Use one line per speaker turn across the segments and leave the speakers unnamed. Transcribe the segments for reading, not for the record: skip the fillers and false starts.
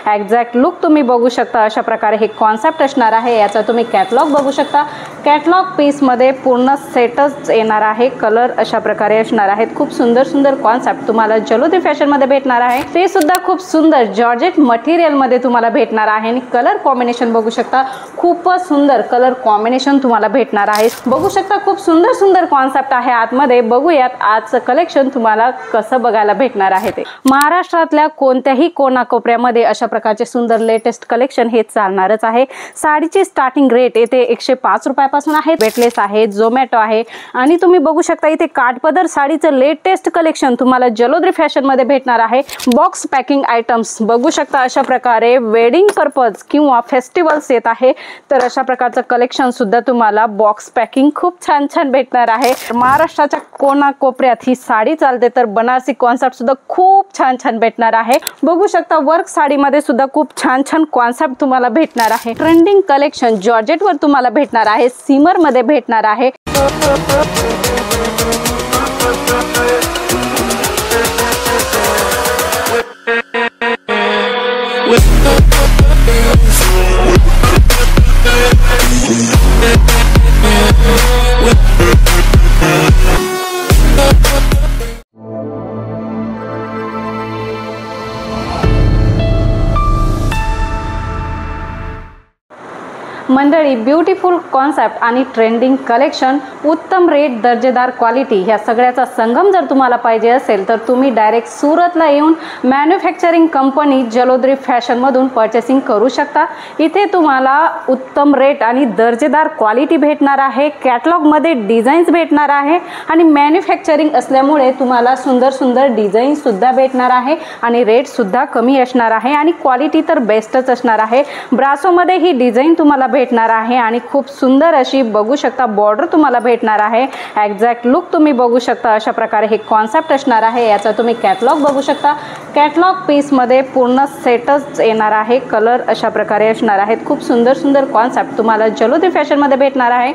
Exact look तुम्ही बघू शकता। अशा प्रकारे हे कॉन्सेप्ट असणार आहे। याचा तुम्ही कॅटलॉग बघू शकता। कॅटलॉग पीस मध्ये पूर्ण सेटच येणार आहे। कलर अशा प्रकारे असणार आहेत। खूप सुंदर सुंदर कॉन्सेप्ट तुम्हाला जलोदरी फॅशन मध्ये भेटणार आहे। ते सुद्धा खूप सुंदर जॉर्जेट मटेरियल मध्ये तुम्हाला भेटणार आहे आणि कलर कॉम्बिनेशन बघू शकता। खूपच सुंदर कलर कॉम्बिनेशन तुम्हाला भेटणार आहे। बघू शकता खूप सुंदर सुंदर कॉन्सेप्ट आहे आतमध्ये। बघूयात आजचं कलेक्शन तुम्हाला कसं बघायला भेटणार आहे ते। महाराष्ट्रातल्या कोणत्याही कोणाकोपऱ्यामध्ये अशा प्रकारचे सुंदर लेटेस्ट कलेक्शन हे चालणारच आहे। साडीची स्टार्टिंग रेट येथे 105 रुपयापासून आहे। वेटलेस आहे, झोमॅटो आहे आणि तुम्ही बघू शकता इथे काठपदर साडीचं लेटेस्ट कलेक्शन तुम्हाला जलोदरी फॅशन मध्ये भेटणार आहे। बॉक्स पॅकिंग आयटम्स बघू शकता। अशा प्रकारे वेडिंग पर्पज किंवा फेस्टिवल्स येत आहे तर अशा प्रकारचं कलेक्शन सुद्धा तुम्हाला बॉक्स पॅकिंग खूप छान छान भेटणार आहे। महाराष्ट्राच्या कोणाकोपऱ्यात ही साडी चालते तर बनारसी कॉन्सेप्ट सुद्धा खूप छान छान भेटणार आहे। बघू शकता वर्क साडीमध्ये सुद्धा खूप छान छान कॉन्सेप्ट तुम्हाला भेटणार आहे। ट्रेंडिंग कलेक्शन जॉर्जेट वर तुम्हाला भेटणार आहे। सिमर मध्ये भेटणार आहे। मंडळी ब्युटिफुल कॉन्सेप्ट आणि ट्रेंडिंग कलेक्शन, उत्तम रेट, दर्जेदार क्वालिटी ह्या सगळ्याचा संगम जर तुम्हाला पाहिजे असेल तर तुम्ही डायरेक्ट सुरतला येऊन मॅन्युफॅक्चरिंग कंपनी जलोदरी फॅशन मधून परचेसिंग करू शकता। इथे तुम्हाला उत्तम रेट आणि दर्जेदार क्वालिटी भेटणार आहे। कॅटलॉग मध्ये डिझाईन्स भेटणार आहे आणि मॅन्युफॅक्चरिंग असल्यामुळे तुम्हाला सुंदर सुंदर डिझाईन सुद्धा भेटणार आहे आणि रेट सुद्धा कमी असणार आहे आणि क्वालिटी तर बेस्टच असणार आहे। ब्रासो मध्ये ही डिझाईन तुम्हाला भेटणार आहे आणि खूप सुंदर अशी बघू शकता बॉर्डर तुम्हाला भेटणार आहे। एक्झॅक्ट लुक तुम्ही बघू शकता। अशा प्रकारे हे कॉन्सेप्ट असणार आहे। याचा तुम्ही कॅटलॉग बघू शकता। कॅटलॉग पीस मध्ये पूर्ण सेटच येणार आहे। कलर अशा प्रकारे असणार आहेत। खूप सुंदर सुंदर कॉन्सेप्ट तुम्हाला जलोदरी फॅशन मध्ये भेटणार आहे।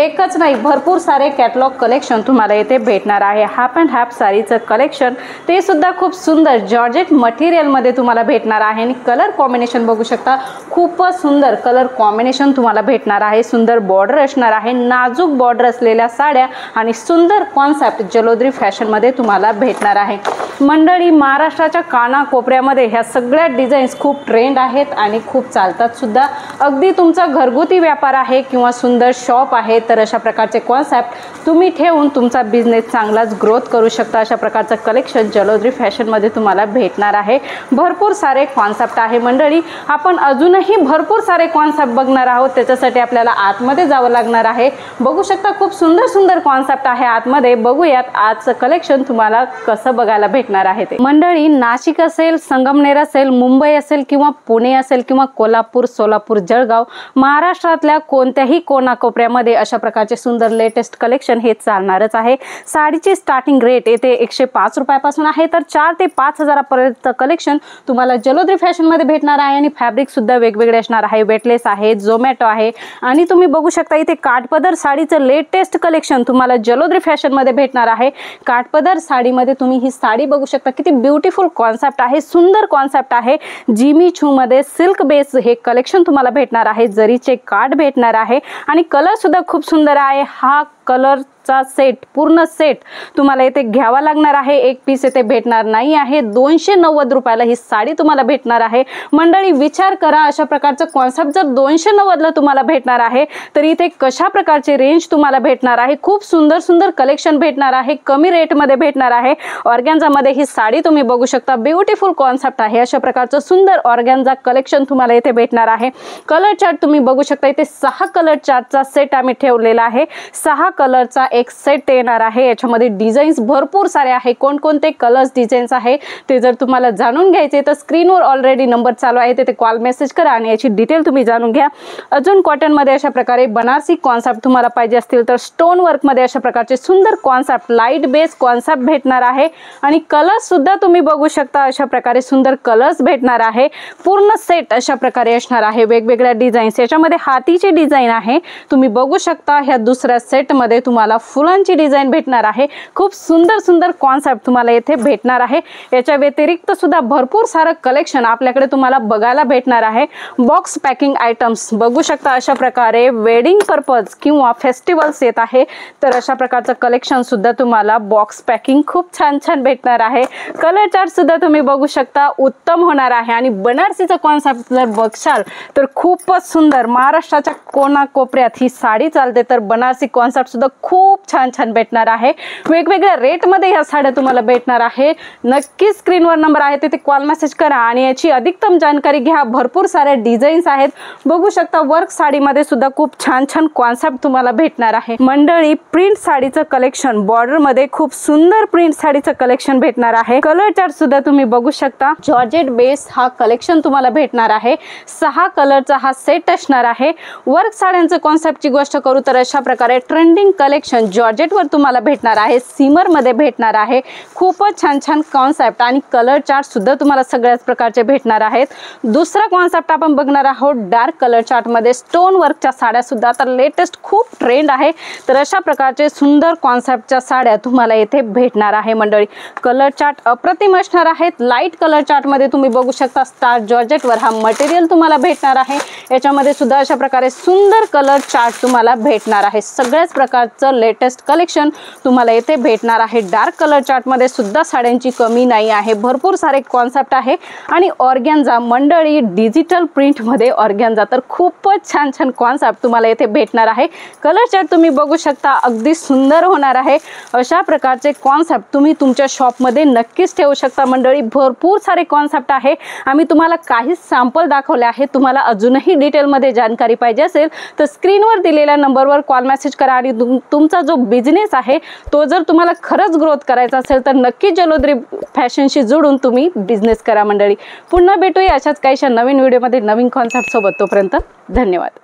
एकच नाही भरपूर सारे कॅटलॉग कलेक्शन तुम्हाला येथे भेटणार आहे। हाफ अँड हाफ साडीचं कलेक्शन ते सुद्धा खूप सुंदर जॉर्जेट मटेरियल मध्ये तुम्हाला भेटणार आहे आणि कलर कॉम्बिनेशन बघू शकता। खूपच सुंदर कलर कॉम्बिनेशन तुम्हाला भेटणार आहे। सुंदर बॉर्डर असणार आहे। नाजूक बॉर्डर असलेल्या साड्या आणि सुंदर कॉन्सेप्ट जलोदरी फॅशन मध्ये तुम्हाला भेटणार आहे। मंडळी महाराष्ट्राच्या कानाकोपऱ्यामध्ये ह्या सगळ्या डिझाईन्स खूप ट्रेंड आहेत आणि खूप चालतात सुद्धा। अगदी तुमचा घरगुती व्यापार आहे किंवा सुंदर शॉप आहे तर अशा प्रकारचे कॉन्सेप्ट तुम्ही ठेवून तुमचा बिझनेस चांगलाच ग्रोथ करू शकता। अशा प्रकारचं कलेक्शन जलोदरी फॅशन मध्ये तुम्हाला भेटणार आहे। भरपूर सारे कॉन्सेप्ट आहे मंडळी। आपण अजूनही भरपूर सारे कॉन्सेप्ट बघणार आहोत। त्याच्यासाठी आपल्याला आतमध्ये जावं लागणार आहे। बघू शकता खूप सुंदर सुंदर कॉन्सेप्ट आहे आतमध्ये। बघूयात आजचं कलेक्शन तुम्हाला कसं बघायला भेटणार आहे ते। मंडळी नाशिक असेल, संगमनेर असेल, मुंबई असेल किंवा पुणे असेल किंवा कोल्हापूर, सोलापूर, जळगाव, महाराष्ट्रातल्या कोणत्याही कोणाकोपऱ्यामध्ये अशा प्रकारचे सुंदर लेटेस्ट कलेक्शन हे चालणारच आहे। साडीची स्टार्टिंग रेट येथे 105 रुपयापासून आहे तर 4 ते 5 हजारापर्यंत कलेक्शन तुम्हाला जलोदरी फॅशन मध्ये भेटणार आहे आणि फॅब्रिक सुद्धा वेगवेगळे असणार आहे। वेटलेस आहे, झोमॅटो आहे आणि तुम्ही बघू शकता इथे काठपदर साडीचं लेटेस्ट कलेक्शन तुम्हाला जलोदरी फॅशन मध्ये भेटणार आहे। काठपदर साडीमध्ये तुम्ही ही साडी बघू शकता। किती ब्युटिफुल कॉन्सेप्ट आहे, सुंदर कॉन्सेप्ट आहे। जिमी छू मध्ये सिल्क बेस हे कलेक्शन तुम्हाला भेटणार आहे। जरीचे काठ भेटणार आहे आणि कलर सुद्धा खूप सुंदर आहे। हा कलर चा सेट पूर्ण सेट तुम्हाला इथे घ्यावा लागणार आहे। एक पीस इथे भेटणार नाही आहे। 290 रुपयाला ही साडी तुम्हाला भेटणार आहे। मंडळी विचार करा अशा प्रकारचं कॉन्सेप्ट जर 290 ला तुम्हाला भेटणार आहे तर इथे कशा प्रकारचे रेंज तुम्हाला भेटणार आहे। खूप सुंदर सुंदर कलेक्शन भेटणार आहे। कमी रेट मध्ये भेटणार आहे। ऑर्गॅन्झा मध्ये ही साडी तुम्ही बघू शकता। ब्युटिफुल कॉन्सेप्ट आहे। अशा प्रकारचं सुंदर ऑर्गॅन्झा कलेक्शन तुम्हाला इथे भेटणार आहे। कलर चार्ट तुम्ही बघू शकता। इथे 6 कलर चार्टचा सेट आम्ही ठेवलेला आहे। 6 कलरचा एक सेट येणार आहे। याच्यामध्ये डिझाईन्स भरपूर सारे आहे। कोणकोणते कलर्स डिझाईन्स आहे ते जर तुम्हाला जाणून घ्यायचे तर स्क्रीनवर ऑलरेडी नंबर चालू आहे, तिथे कॉल मेसेज करा आणि याची डिटेल तुम्ही जाणून घ्या। अजून कॉटन मध्ये अशा प्रकारे बनारसी कॉन्सेप्ट तुम्हाला पाहिजे असतील तर स्टोन वर्क मध्ये अशा प्रकारचे सुंदर कॉन्सेप्ट लाईट बेस कॉन्सेप्ट भेटणार आहे आणि कलर्स सुद्धा तुम्ही बघू शकता। अशा प्रकारे सुंदर कलर्स भेटणार आहे। पूर्ण सेट अशा प्रकारे असणार आहे। वेगवेगळ्या डिझाईन्स याच्यामध्ये हातीची डिझाईन आहे तुम्ही बघू शकता। ह्या दुसऱ्या सेट मध्ये तुम्हाला फुलांची डिझाइन भेटणार आहे। खूप सुंदर सुंदर कॉन्सेप्ट तुम्हाला येथे भेटणार आहे। याच्या व्यतिरिक्त सुद्धा भरपूर सारं कलेक्शन आपल्याकडे तुम्हाला बघायला भेटणार आहे। बॉक्स पॅकिंग आयटम्स बघू शकता, अशा प्रकारे वेडिंग पर्पज किंवा फेस्टिवल्स येत आहे तर अशा प्रकारचं कलेक्शन सुद्धा तुम्हाला बॉक्स पॅकिंग खूप छान छान भेटणार आहे। कलर चार्ट सुद्धा तुम्ही बघू शकता, उत्तम होणार आहे। आणि बनारसीचा कॉन्सेप्ट जर बघशाल तर खूपच सुंदर, महाराष्ट्राच्या कोणाकोपऱ्यात ही साडी चालते तर बनारसी कॉन्सेप्ट सुद्धा खूप छान छान भेटणार आहे। वेगवेगळ्या रेट मध्ये ह्या साड्या तुम्हाला भेटणार आहे। नक्की स्क्रीनवर नंबर आहे तिथे कॉल मेसेज करा आणि याची अधिकतम जानकारी घ्या। भरपूर सारे डिझाईन्स आहेत, बघू शकता वर्क साडीमध्ये सुद्धा खूप छान छान कॉन्सेप्ट तुम्हाला भेटणार आहे। मंडळी, प्रिंट साडीचं कलेक्शन, बॉर्डर मध्ये खूप सुंदर प्रिंट साडीचं कलेक्शन भेटणार आहे। कलर चार्ट सुद्धा तुम्ही बघू शकता, जॉर्जेट बेस हा कलेक्शन तुम्हाला भेटणार आहे। 6 कलरचा हा सेट असणार आहे। वर्क साड्यांचं कॉन्सेप्टची गोष्ट करू तर अशा प्रकारे ट्रेंडिंग कलेक्शन जॉर्जेट वर तुम्हाला भेटणार आहे, सिमर मध्ये भेटणार आहे। खूपच छान छान कॉन्सेप्ट आणि कलर चार्ट सुद्धा तुम्हाला सगळ्याच प्रकारचे भेटणार आहेत। दुसरा कॉन्सेप्ट आपण बघणार आहोत डार्क कलर चार्ट मध्ये स्टोन वर्कच्या साड्या सुद्धा तर लेटेस्ट खूप ट्रेंड आहे तर अशा प्रकारचे सुंदर कॉन्सेप्टच्या साड्या तुम्हाला येथे भेटणार आहे। मंडळी, कलर चार्ट अप्रतिम असणार आहेत। लाईट कलर चार्ट मध्ये तुम्ही बघू शकता स्टार जॉर्जेट वर हा मटेरियल तुम्हाला भेटणार आहे। याच्यामध्ये सुद्धा अशा प्रकारे सुंदर कलर चार्ट तुम्हाला भेटणार आहे। सगळ्याच प्रकारचं लेटेस्ट कलेक्शन तुम्हाला येथे भेटणार आहे। डार्क कलर चार्ट मध्ये सुद्धा साड्यांची कमी नाही आहे, भरपूर सारे कॉन्सेप्ट आहे। आणि ऑर्गॅन्झा मंडळी, डिजिटल प्रिंट मध्ये ऑर्गॅन्झा तर खूपच छान छान कॉन्सेप्ट तुम्हाला येथे भेटणार आहे। कलर चार्ट तुम्ही बघू शकता, अगदी सुंदर होणार आहे। अशा प्रकारचे कॉन्सेप्ट तुम्ही तुमच्या शॉप मध्ये नक्कीच ठेवू शकता। मंडळी, भरपूर सारे कॉन्सेप्ट आहे, आम्ही तुम्हाला काही सॅम्पल दाखवले आहे। तुम्हाला अजूनही डिटेल मध्ये जानकारी पाहिजे असेल तर स्क्रीनवर दिलेल्या नंबरवर कॉल मेसेज करा आणि तुमचा जो बिझनेस आहे तो जर तुम्हाला खरंच ग्रोथ करायचा असेल तर नक्की जलोदरी फॅशनशी जोडून तुम्ही बिझनेस करा। मंडळी, पुन्हा भेटूया अशाच काहीशा नवीन व्हिडिओमध्ये नवीन कॉन्सेप्ट सोबत। तोपर्यंत धन्यवाद।